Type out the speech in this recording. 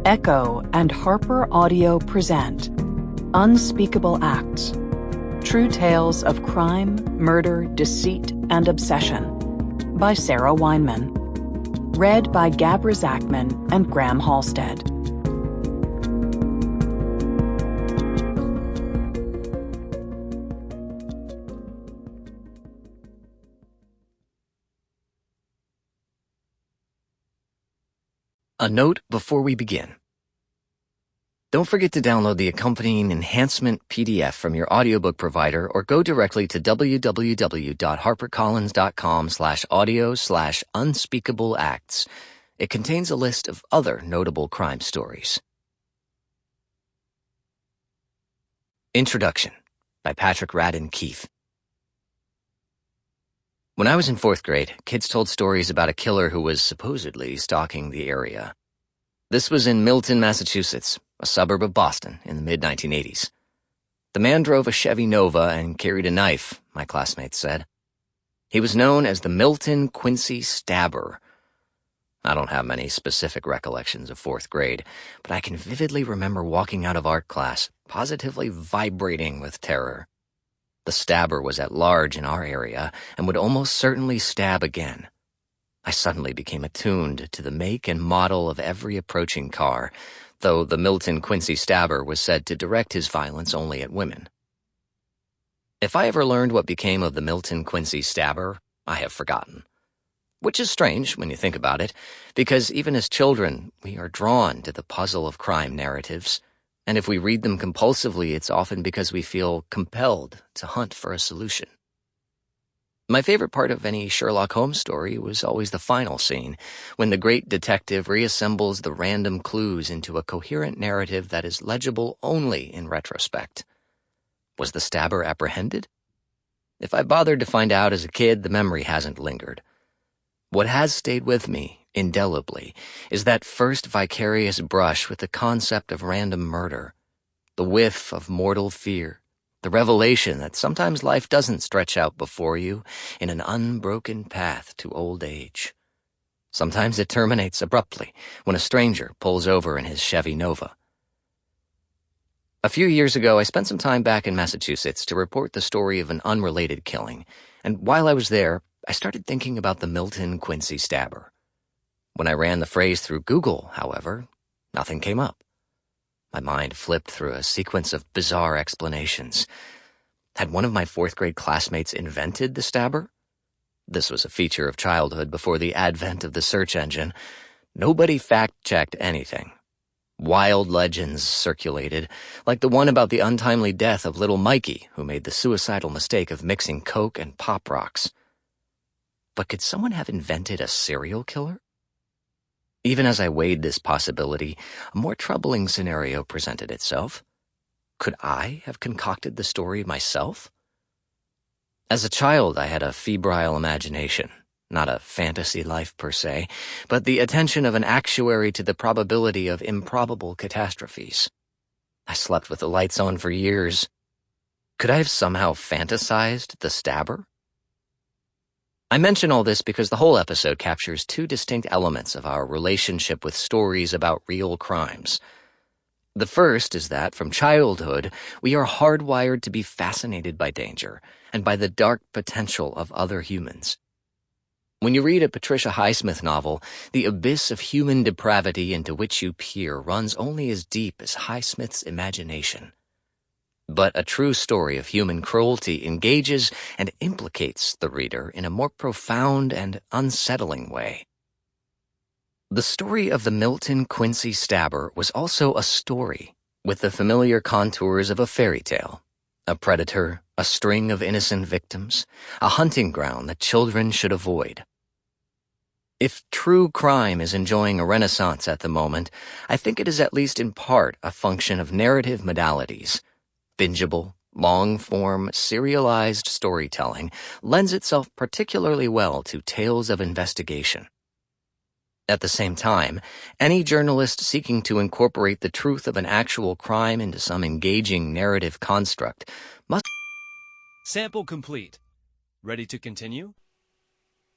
Echo and HarperAudio present Unspeakable Acts, True Tales of Crime, Murder, Deceit, and Obsession by Sarah Weinman. Read by Gabra Zackman and Graham Halstead. A note before we begin. Don't forget to download the accompanying enhancement PDF from your audiobook provider or go directly to www.harpercollins.com/audio/unspeakable acts. It contains a list of other notable crime stories. Introduction by Patrick Radden Keefe. When I was in 4th grade, kids told stories about a killer who was supposedly stalking the area. This was in Milton, Massachusetts, a suburb of Boston, in the mid-1980s. The man drove a Chevy Nova and carried a knife, my classmates said. He was known as the Milton Quincy Stabber. I don't have many specific recollections of 4th grade, but I can vividly remember walking out of art class, positively vibrating with terror. The Stabber was at large in our area and would almost certainly stab again. I suddenly became attuned to the make and model of every approaching car, though the Milton Quincy Stabber was said to direct his violence only at women. If I ever learned what became of the Milton Quincy Stabber, I have forgotten. Which is strange when you think about it, because even as children, we are drawn to the puzzle of crime narratives. And if we read them compulsively, it's often because we feel compelled to hunt for a solution. My favorite part of any Sherlock Holmes story was always the final scene, when the great detective reassembles the random clues into a coherent narrative that is legible only in retrospect. Was the Stabber apprehended? If I bothered to find out as a kid, the memory hasn't lingered. What has stayed with me, indelibly, is that first vicarious brush with the concept of random murder, the whiff of mortal fear, the revelation that sometimes life doesn't stretch out before you in an unbroken path to old age. Sometimes it terminates abruptly when a stranger pulls over in his Chevy Nova. A few years ago, I spent some time back in Massachusetts to report the story of an unrelated killing, and while I was there, I started thinking about the Milton Quincy Stabber. When I ran the phrase through Google, however, nothing came up. My mind flipped through a sequence of bizarre explanations. Had one of my 4th grade classmates invented the Stabber? This was a feature of childhood before the advent of the search engine. Nobody fact-checked anything. Wild legends circulated, like the one about the untimely death of little Mikey, who made the suicidal mistake of mixing Coke and Pop Rocks. But could someone have invented a serial killer? Even as I weighed this possibility, a more troubling scenario presented itself. Could I have concocted the story myself? As a child, I had a febrile imagination, not a fantasy life per se, but the attention of an actuary to the probability of improbable catastrophes. I slept with the lights on for years. Could I have somehow fantasized the Stabber? I mention all this because the whole episode captures 2 distinct elements of our relationship with stories about real crimes. The first is that, from childhood, we are hardwired to be fascinated by danger and by the dark potential of other humans. When you read a Patricia Highsmith novel, the abyss of human depravity into which you peer runs only as deep as Highsmith's imagination. But a true story of human cruelty engages and implicates the reader in a more profound and unsettling way. The story of the Milton Quincy Stabber was also a story, with the familiar contours of a fairy tale. A predator, a string of innocent victims, a hunting ground that children should avoid. If true crime is enjoying a renaissance at the moment, I think it is at least in part a function of narrative modalities. Bingeable, long-form, serialized storytelling lends itself particularly well to tales of investigation. At the same time, any journalist seeking to incorporate the truth of an actual crime into some engaging narrative construct must... Sample complete. Ready to continue?